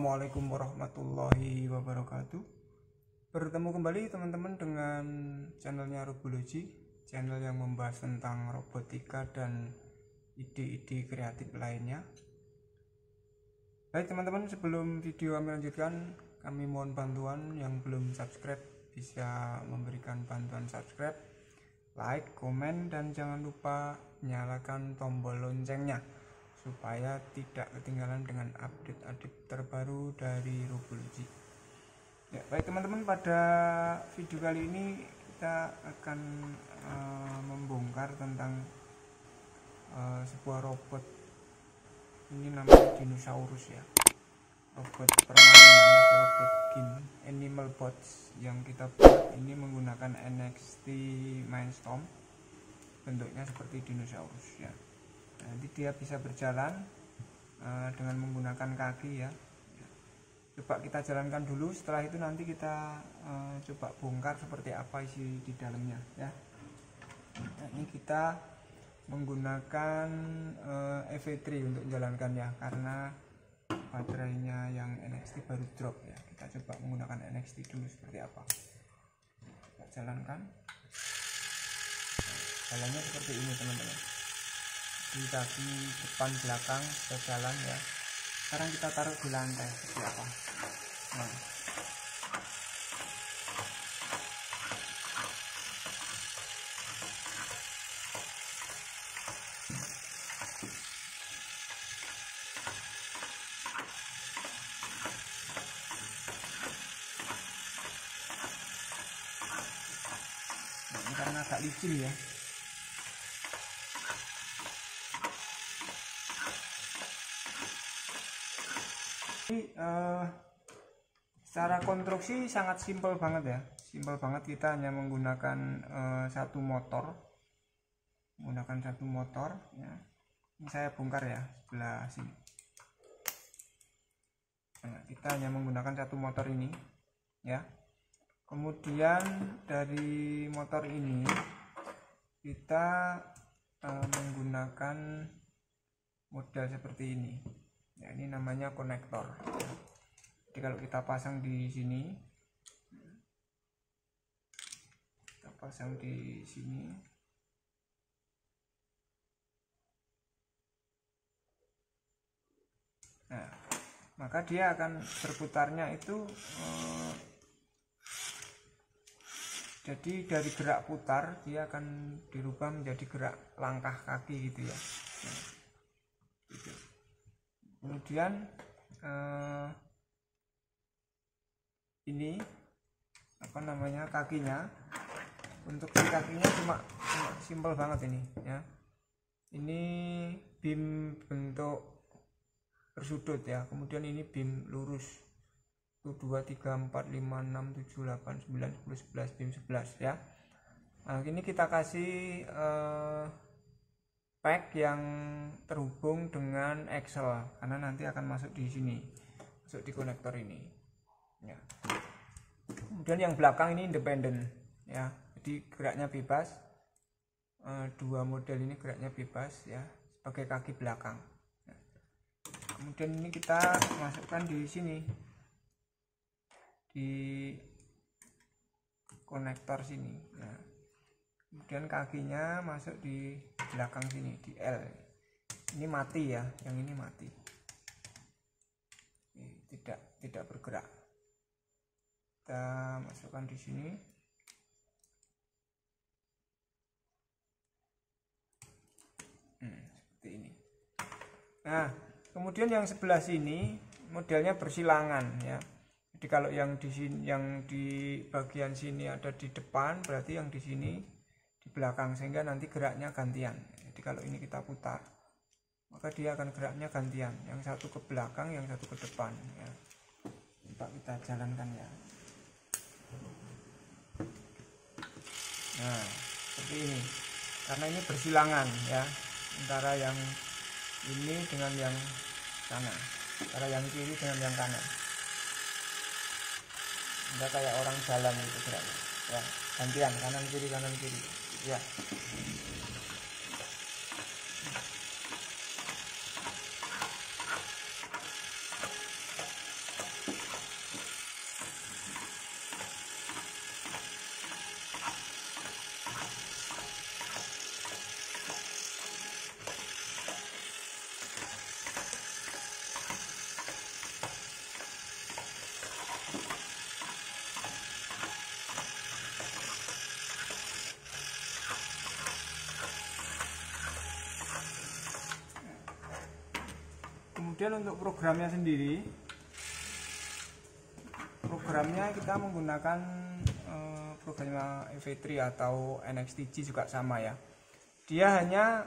Assalamualaikum warahmatullahi wabarakatuh. Bertemu kembali teman-teman dengan channelnya Robology, channel yang membahas tentang robotika dan ide-ide kreatif lainnya. Baik teman-teman, sebelum video kami lanjutkan, kami mohon bantuan yang belum subscribe bisa memberikan bantuan subscribe, like, komen, dan jangan lupa nyalakan tombol loncengnya supaya tidak ketinggalan dengan update-update terbaru dari Robology. Ya, baik teman-teman, pada video kali ini kita akan membongkar tentang sebuah robot. Ini namanya dinosaurus ya, robot permainan atau robot game Animal Bots yang kita buat ini menggunakan NXT Mindstorm. Bentuknya seperti dinosaurus ya. Nanti dia bisa berjalan dengan menggunakan kaki ya. Coba kita jalankan dulu, setelah itu nanti kita coba bongkar seperti apa isi di dalamnya ya. Nah, ini kita menggunakan EV3 untuk menjalankannya karena baterainya yang NXT baru drop ya. Kita coba menggunakan NXT dulu seperti apa. Kita jalankan. Jalannya seperti ini teman-teman. Di kaki depan belakang kita jalan ya. Sekarang kita taruh di lantai seperti apa. Nah. Ini karena agak licin ya. Secara konstruksi sangat simpel banget ya, simpel banget. Kita hanya menggunakan satu motor ya. Ini saya bongkar ya sebelah sini. Nah, kita hanya menggunakan satu motor ini ya. Kemudian dari motor ini kita menggunakan model seperti ini ya. Ini namanya konektor ya. Jadi kalau kita pasang di sini, nah maka dia akan berputarnya itu jadi dari gerak putar dia akan dirubah menjadi gerak langkah kaki gitu ya. Nah, gitu. Kemudian ini apa namanya, kakinya, untuk kakinya cuma simpel banget ini ya. Ini beam bentuk bersudut ya. Kemudian ini beam lurus 1 2 3 4 5 6 7 8 9 10 11 beam 11 ya. Nah, ini kita kasih pack yang terhubung dengan Excel karena nanti akan masuk di sini, masuk di konektor ini ya. Kemudian yang belakang ini independen ya, jadi geraknya bebas. Dua model ini geraknya bebas ya sebagai kaki belakang. Nah, kemudian ini kita masukkan di sini di konektor sini. Nah, kemudian kakinya masuk di belakang sini di L. Ini mati ya, yang ini mati. Tidak bergerak. Kita masukkan di sini. Seperti ini. Nah, kemudian yang sebelah sini modelnya bersilangan ya. Jadi kalau yang di sini, yang di bagian sini ada di depan, berarti yang di sini di belakang, sehingga nanti geraknya gantian. Jadi kalau ini kita putar, maka dia akan geraknya gantian. Yang satu ke belakang, yang satu ke depan ya. Coba kita jalankan ya. Nah, seperti ini. Karena ini bersilangan ya, antara yang ini dengan yang sana, antara yang kiri dengan yang kanan. Enggak kayak orang jalan gitu geraknya. Ya, gantian kanan kiri ya. kemudian untuk programnya sendiri, programnya kita menggunakan programnya EV3 atau NXTG juga sama ya. Dia hanya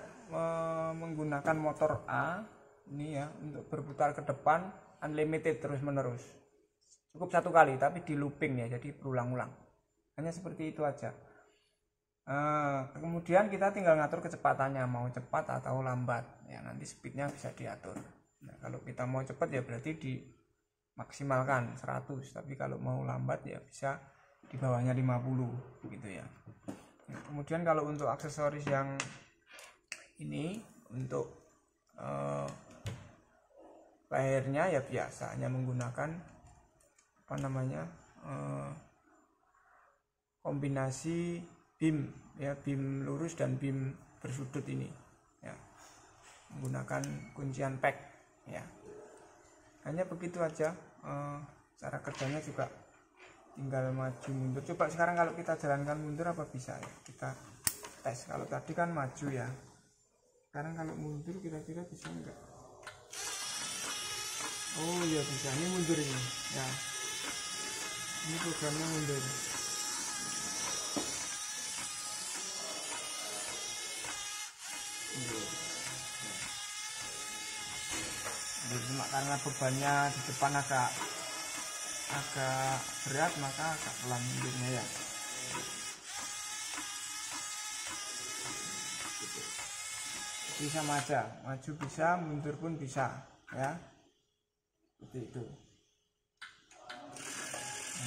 menggunakan motor A ini ya untuk berputar ke depan unlimited terus menerus. Cukup satu kali tapi di looping ya, jadi berulang-ulang. Hanya seperti itu aja. Kemudian kita tinggal ngatur kecepatannya, mau cepat atau lambat ya, nanti speednya bisa diatur. Nah, kalau kita mau cepat ya berarti dimaksimalkan 100, tapi kalau mau lambat ya bisa di bawahnya 50 gitu ya. Nah, kemudian kalau untuk aksesoris yang ini untuk lehernya ya biasa, hanya menggunakan apa namanya kombinasi beam ya, beam lurus dan beam bersudut ini ya, menggunakan kuncian pack ya. Hanya begitu aja. Cara kerjanya juga tinggal maju mundur. Coba sekarang kalau kita jalankan mundur apa bisa ya, kita tes. Kalau tadi kan maju ya, sekarang kalau mundur kira-kira bisa enggak? Oh iya bisa, ini mundur ini ya, ini programnya mundur. Cuma karena bebannya di depan agak berat maka agak pelan mundurnya ya. Jadi sama aja, maju bisa, mundur pun bisa ya, seperti itu.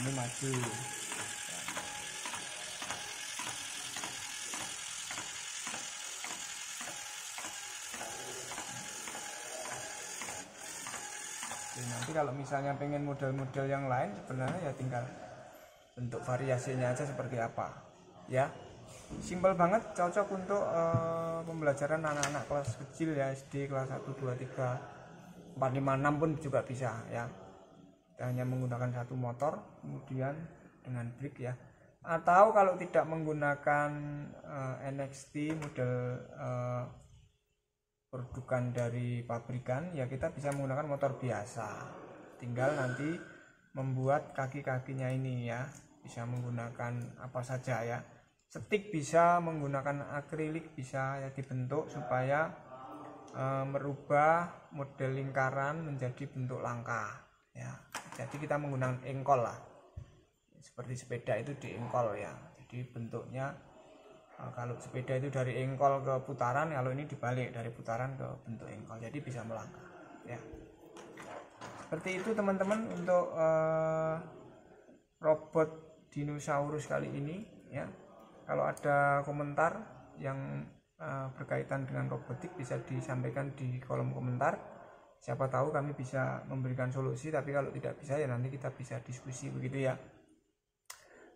Ini maju. Nanti kalau misalnya pengen model-model yang lain sebenarnya ya tinggal bentuk variasinya aja seperti apa ya. Simpel banget, cocok untuk pembelajaran anak-anak kelas kecil ya, SD kelas 1, 2, 3, 4, 5, 6 pun juga bisa ya. Kita hanya menggunakan satu motor kemudian dengan brake ya. Atau kalau tidak menggunakan NXT model produkan dari pabrikan ya, kita bisa menggunakan motor biasa, tinggal nanti membuat kaki-kakinya ini ya, bisa menggunakan apa saja ya, setik bisa, menggunakan akrilik bisa ya, dibentuk supaya merubah model lingkaran menjadi bentuk langkah ya. Jadi kita menggunakan engkol lah, seperti sepeda itu di engkol ya, jadi bentuknya kalau sepeda itu dari engkol ke putaran, kalau ini dibalik dari putaran ke bentuk engkol, jadi bisa melangkah ya. Seperti itu teman-teman untuk robot dinosaurus kali ini ya. Kalau ada komentar yang berkaitan dengan robotik bisa disampaikan di kolom komentar, siapa tahu kami bisa memberikan solusi, tapi kalau tidak bisa ya nanti kita bisa diskusi begitu ya.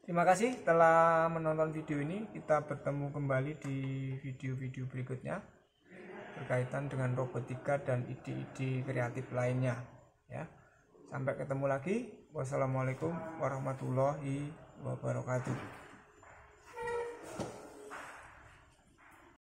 Terima kasih telah menonton video ini. Kita bertemu kembali di video-video berikutnya berkaitan dengan robotika dan ide-ide kreatif lainnya ya. Sampai ketemu lagi. Wassalamualaikum warahmatullahi wabarakatuh.